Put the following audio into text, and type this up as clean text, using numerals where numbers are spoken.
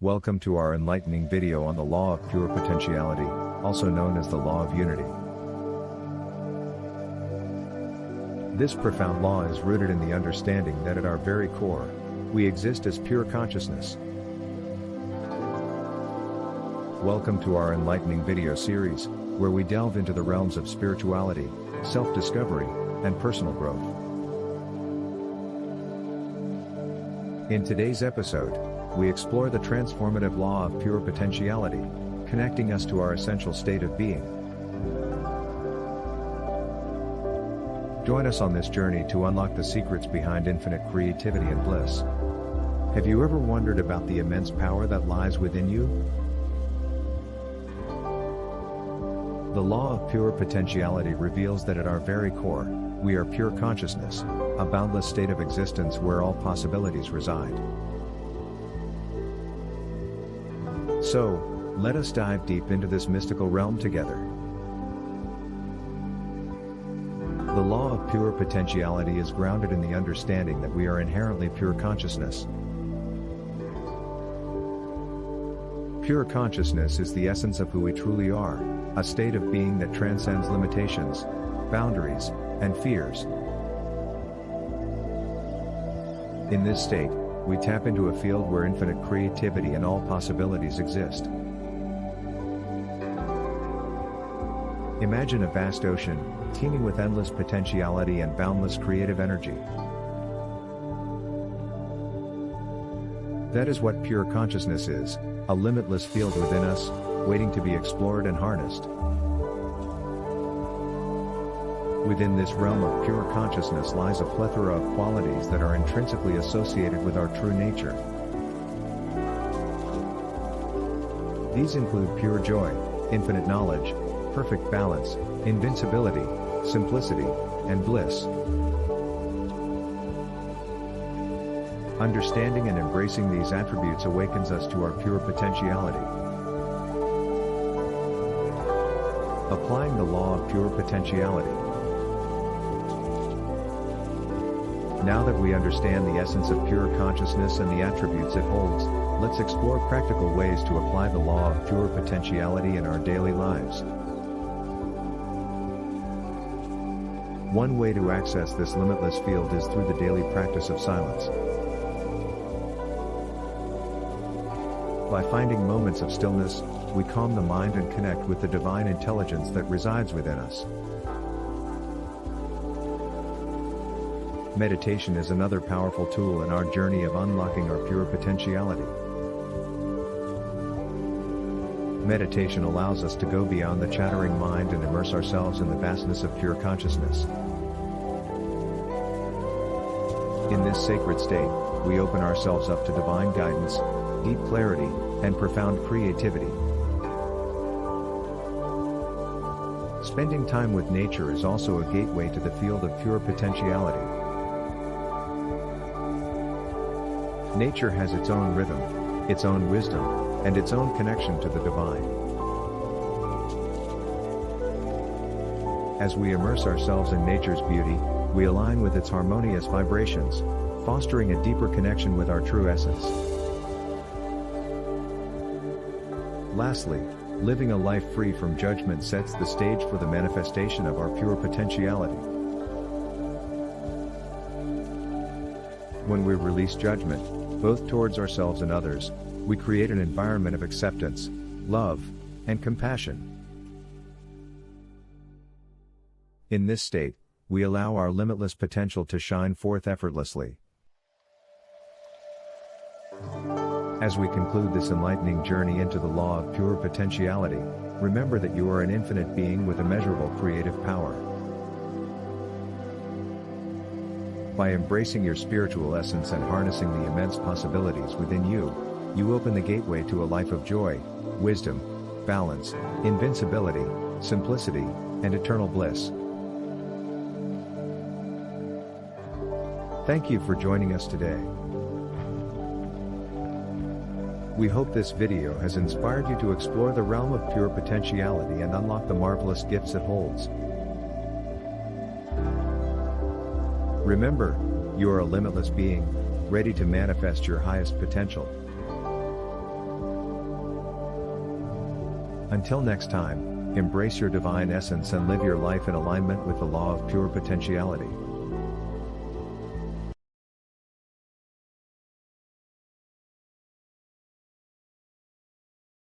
Welcome to our enlightening video on the Law of Pure Potentiality, also known as the Law of Unity. This profound law is rooted in the understanding that at our very core, we exist as pure consciousness. Welcome to our enlightening video series, where we delve into the realms of spirituality, self-discovery, and personal growth. In today's episode, we explore the transformative law of pure potentiality, connecting us to our essential state of being. Join us on this journey to unlock the secrets behind infinite creativity and bliss. Have you ever wondered about the immense power that lies within you? The law of pure potentiality reveals that at our very core, we are pure consciousness, a boundless state of existence where all possibilities reside. So, let us dive deep into this mystical realm together. The law of pure potentiality is grounded in the understanding that we are inherently pure consciousness. Pure consciousness is the essence of who we truly are, a state of being that transcends limitations, boundaries, and fears. In this state, we tap into a field where infinite creativity and all possibilities exist. Imagine a vast ocean, teeming with endless potentiality and boundless creative energy. That is what pure consciousness is, a limitless field within us, waiting to be explored and harnessed. Within this realm of pure consciousness lies a plethora of qualities that are intrinsically associated with our true nature. These include pure joy, infinite knowledge, perfect balance, invincibility, simplicity, and bliss. Understanding and embracing these attributes awakens us to our pure potentiality. Applying the law of pure potentiality. Now that we understand the essence of pure consciousness and the attributes it holds, let's explore practical ways to apply the law of pure potentiality in our daily lives. One way to access this limitless field is through the daily practice of silence. By finding moments of stillness, we calm the mind and connect with the divine intelligence that resides within us. Meditation is another powerful tool in our journey of unlocking our pure potentiality. Meditation allows us to go beyond the chattering mind and immerse ourselves in the vastness of pure consciousness. In this sacred state, we open ourselves up to divine guidance, deep clarity, and profound creativity. Spending time with nature is also a gateway to the field of pure potentiality. Nature has its own rhythm, its own wisdom, and its own connection to the divine. As we immerse ourselves in nature's beauty, we align with its harmonious vibrations, fostering a deeper connection with our true essence. Lastly, living a life free from judgment sets the stage for the manifestation of our pure potentiality. When we release judgment, both towards ourselves and others, we create an environment of acceptance, love, and compassion. In this state, we allow our limitless potential to shine forth effortlessly. As we conclude this enlightening journey into the law of pure potentiality, remember that you are an infinite being with immeasurable creative power. By embracing your spiritual essence and harnessing the immense possibilities within you, you open the gateway to a life of joy, wisdom, balance, invincibility, simplicity, and eternal bliss. Thank you for joining us today. We hope this video has inspired you to explore the realm of pure potentiality and unlock the marvelous gifts it holds. Remember, you are a limitless being, ready to manifest your highest potential. Until next time, embrace your divine essence and live your life in alignment with the law of pure potentiality.